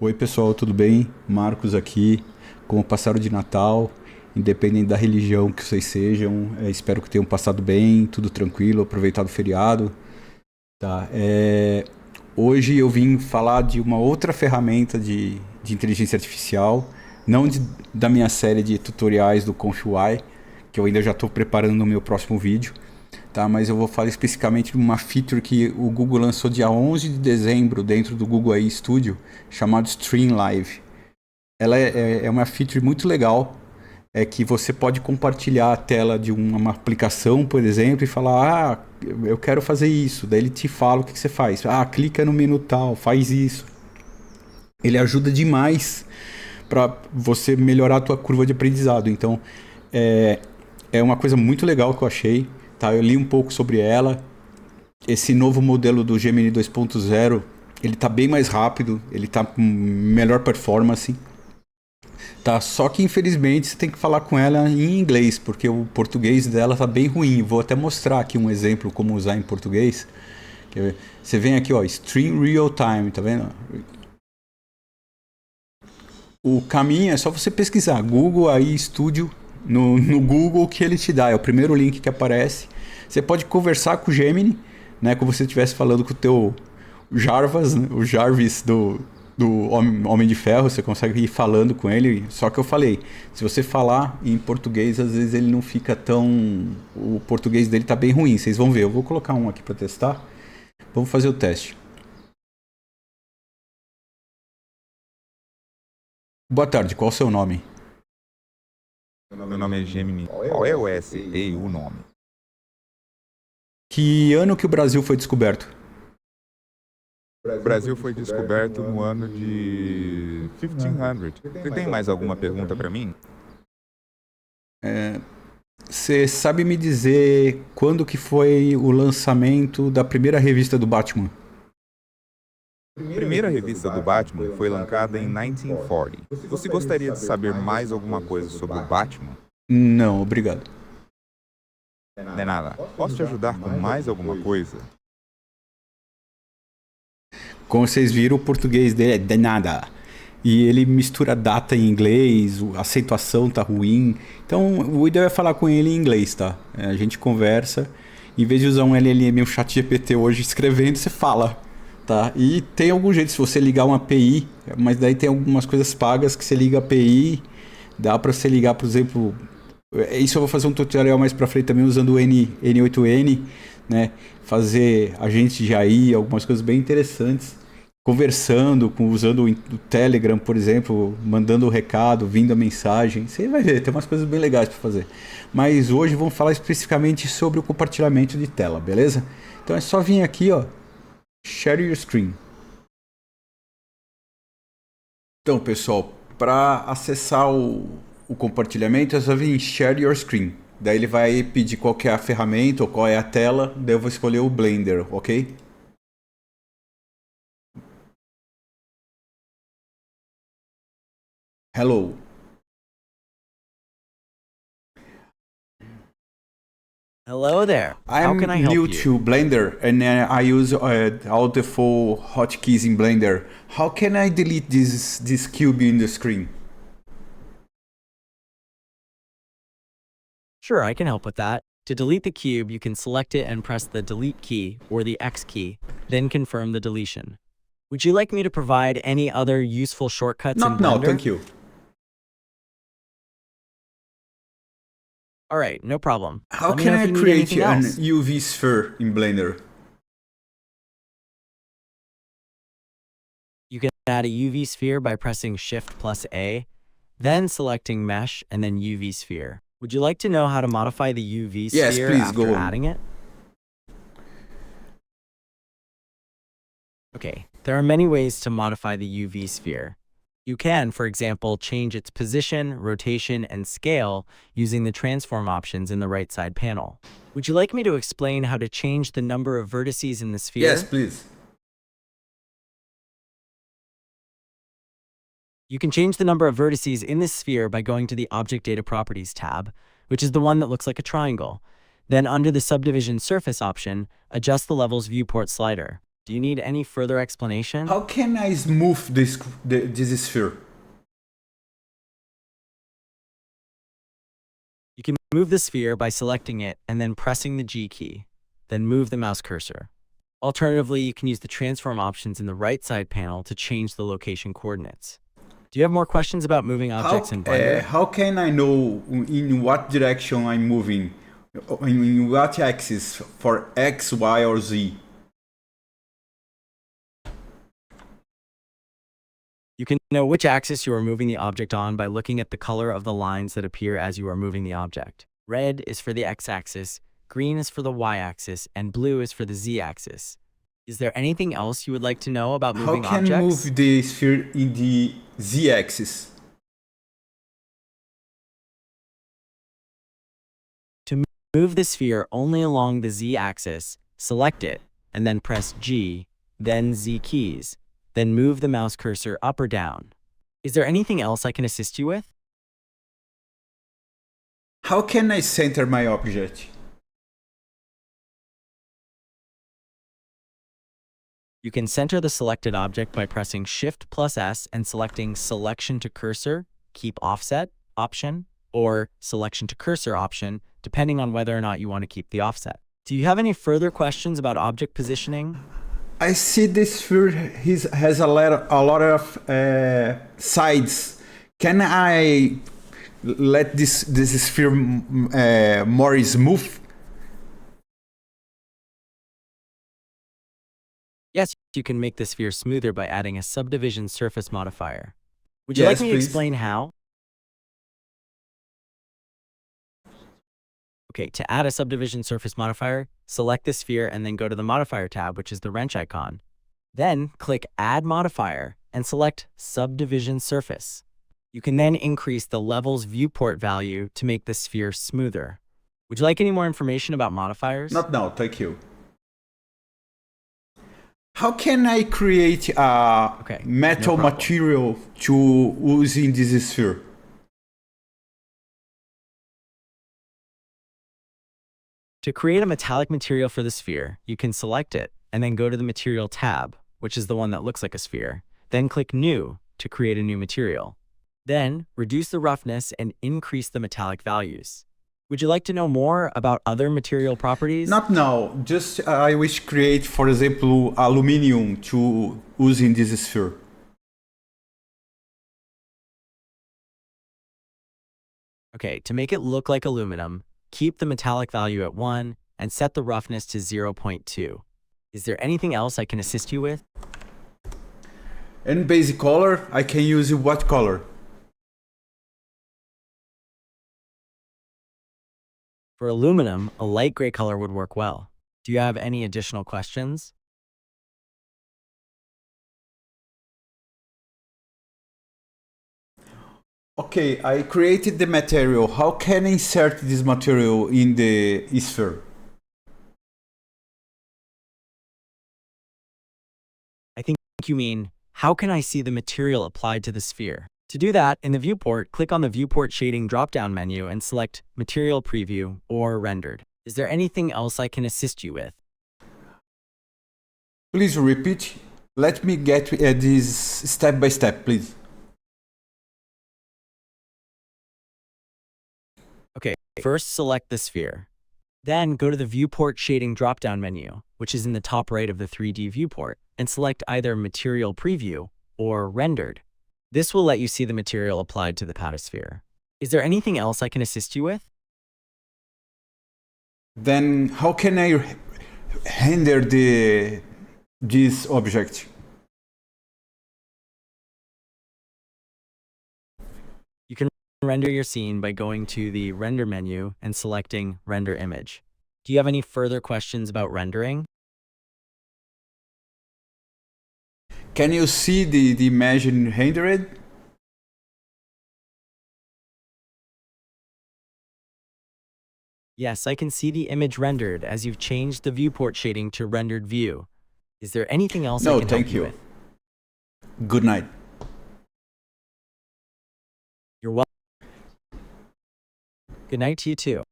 Oi pessoal, tudo bem? Marcos aqui. Como passaram de Natal, independente da religião que vocês sejam, espero que tenham passado bem, tudo tranquilo, aproveitado o feriado. Tá, hoje eu vim falar de uma outra ferramenta de inteligência artificial, não da minha série de tutoriais do ConfUI, que eu ainda já estou preparando no meu próximo vídeo, tá? Mas eu vou falar especificamente de uma feature que o Google lançou dia 11 de dezembro dentro do Google AI Studio, chamado Stream Live. Ela é uma feature muito legal, é que você pode compartilhar a tela de uma aplicação, por exemplo, e falar, eu quero fazer isso. Daí ele te fala o que você faz. Clica no menu tal, faz isso. Ele ajuda demais para você melhorar a tua curva de aprendizado. Então, é uma coisa muito legal que eu achei. Tá? Eu li um pouco sobre ela. Esse novo modelo do Gemini 2.0, ele tá bem mais rápido, ele tá com melhor performance. Tá, só que infelizmente você tem que falar com ela em inglês, porque o português dela tá bem ruim. Vou até mostrar aqui um exemplo como usar em português. Você vem aqui, ó, Stream Real Time, tá vendo? O caminho é só você pesquisar Google AI Studio no Google, que ele te dá. É o primeiro link que aparece. Você pode conversar com o Gemini, né, como se você estivesse falando com o teu Jarvis, né, o Jarvis do Homem de Ferro. Você consegue ir falando com ele. Só que eu falei, se você falar em português, às vezes ele não fica tão... O português dele tá bem ruim, vocês vão ver. Eu vou colocar um aqui para testar. Vamos fazer o teste. Boa tarde, qual o seu nome? Meu nome é Gemini. Qual é o S e o nome? Que ano que o Brasil foi descoberto? O Brasil foi descoberto no ano de 1500. Você tem mais alguma pergunta para mim? Você sabe me dizer quando que foi o lançamento da primeira revista do Batman? A primeira revista do Batman foi lançada em 1940. Você gostaria de saber mais alguma coisa sobre o Batman? Não, obrigado. Não é nada. Posso te ajudar com mais alguma coisa? Como vocês viram, o português dele é de nada. E ele mistura data em inglês, a acentuação tá ruim. Então, o ideal é falar com ele em inglês, tá? A gente conversa. Em vez de usar um LLM, um chat GPT hoje escrevendo, você fala, tá? E tem algum jeito, se você ligar uma API, mas daí tem algumas coisas pagas que você liga a API, dá para você ligar, por exemplo... Isso eu vou fazer um tutorial mais para frente também usando o N8N, né? Fazer agente de AI, algumas coisas bem interessantes. Conversando, usando o Telegram, por exemplo, mandando o recado, vindo a mensagem. Você vai ver, tem umas coisas bem legais para fazer. Mas hoje vamos falar especificamente sobre o compartilhamento de tela, beleza? Então é só vir aqui, ó, Share Your Screen. Então, pessoal, para acessar o compartilhamento, é só vir em Share Your Screen. Daí ele vai pedir qual que é a ferramenta ou qual é a tela. Daí eu vou escolher o Blender, ok? Hello. Hello there. How I'm can I help new you? to Blender and I use all the full hotkeys in Blender. How can I delete this cube in the screen? Sure, I can help with that. To delete the cube, you can select it and press the Delete key or the X key, then confirm the deletion. Would you like me to provide any other useful shortcuts in Not Blender? now, thank you. All right, no problem. How Let me can know if I you need create anything an else. UV sphere in Blender? You can add a UV sphere by pressing Shift plus A, then selecting Mesh and then UV sphere. Would you like to know how to modify the UV Yes, sphere please, after go on. adding it? Okay, there are many ways to modify the UV sphere. You can, for example, change its position, rotation, and scale using the transform options in the right side panel. Would you like me to explain how to change the number of vertices in the sphere? Yes, please. You can change the number of vertices in this sphere by going to the Object Data Properties tab, which is the one that looks like a triangle. Then under the Subdivision Surface option, adjust the Levels Viewport slider. Do you need any further explanation? How can I smooth this sphere? You can move the sphere by selecting it and then pressing the G key, then move the mouse cursor. Alternatively, you can use the transform options in the right side panel to change the location coordinates. Do you have more questions about moving objects in Blender? How can I know in what direction I'm moving? In what axis for X, Y, or Z? You can know which axis you are moving the object on by looking at the color of the lines that appear as you are moving the object. Red is for the X-axis, green is for the Y-axis, and blue is for the Z-axis. Is there anything else you would like to know about moving objects? How can I move the sphere in the Z-axis? To move the sphere only along the Z-axis, select it, and then press G, then Z keys. Then move the mouse cursor up or down. Is there anything else I can assist you with? How can I center my object? You can center the selected object by pressing Shift plus S and selecting Selection to Cursor, Keep Offset option, or Selection to Cursor option, depending on whether or not you want to keep the offset. Do you have any further questions about object positioning? I see this sphere has a lot of sides. Can I let this sphere more smooth? Yes, you can make the sphere smoother by adding a subdivision surface modifier. Would you Yes, like me to please. explain how? Okay, to add a subdivision surface modifier, select the sphere and then go to the modifier tab, which is the wrench icon. Then click Add Modifier and select Subdivision Surface. You can then increase the level's viewport value to make the sphere smoother. Would you like any more information about modifiers? Not now, thank you. How can I create a metal problem. material to use in this sphere? To create a metallic material for the sphere, you can select it and then go to the Material tab, which is the one that looks like a sphere. Then click New to create a new material. Then reduce the roughness and increase the metallic values. Would you like to know more about other material properties? Not now, just I wish to create, for example, aluminium to use in this sphere. Okay, to make it look like aluminum, keep the metallic value at 1 and set the roughness to 0.2. Is there anything else I can assist you with? And basic color, I can use what color? For aluminum, a light gray color would work well. Do you have any additional questions? Okay, I created the material. How can I insert this material in the sphere? I think you mean, how can I see the material applied to the sphere? To do that, in the viewport, click on the Viewport Shading drop-down menu and select Material Preview or Rendered. Is there anything else I can assist you with? Please repeat. Let me get this step by step, please. Okay, first select the sphere. Then go to the Viewport Shading drop-down menu, which is in the top right of the 3D viewport, and select either Material Preview or Rendered. This will let you see the material applied to the patasphere. Is there anything else I can assist you with? Then how can I render this object? You can render your scene by going to the Render menu and selecting Render Image. Do you have any further questions about rendering? Can you see the image rendered? Yes, I can see the image rendered as you've changed the viewport shading to rendered view. Is there anything else I can help you with? Good night. You're welcome. Good night to you too.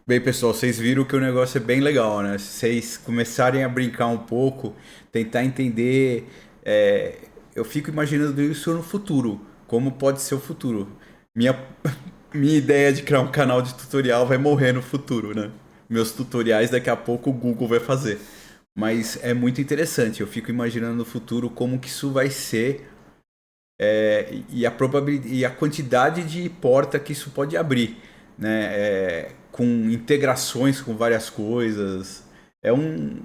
Bem, pessoal, vocês viram que o negócio é bem legal, né? Se vocês começarem a brincar um pouco, tentar entender. Eu fico imaginando isso no futuro. Como pode ser o futuro? Minha, minha ideia de criar um canal de tutorial vai morrer no futuro, né? Meus tutoriais daqui a pouco o Google vai fazer. Mas é muito interessante. Eu fico imaginando no futuro como que isso vai ser e a probabilidade e a quantidade de porta que isso pode abrir, né? Com integrações com várias coisas. É um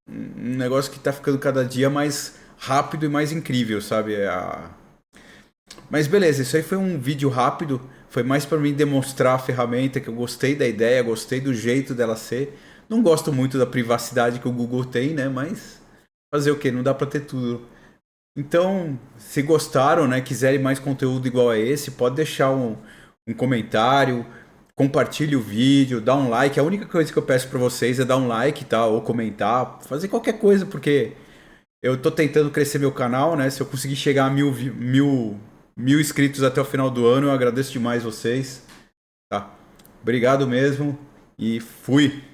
negócio que está ficando cada dia mais rápido e mais incrível, sabe? Mas beleza, isso aí foi um vídeo rápido. Foi mais para mim demonstrar a ferramenta que eu gostei da ideia, gostei do jeito dela ser. Não gosto muito da privacidade que o Google tem, né? Mas fazer o quê? Não dá para ter tudo. Então, se gostaram, né, quiserem mais conteúdo igual a esse, pode deixar um comentário, compartilhe o vídeo, dá um like. A única coisa que eu peço para vocês é dar um like, tá? Ou comentar, fazer qualquer coisa, porque eu tô tentando crescer meu canal, né? Se eu conseguir chegar a mil inscritos até o final do ano, eu agradeço demais vocês, tá? Obrigado mesmo e fui!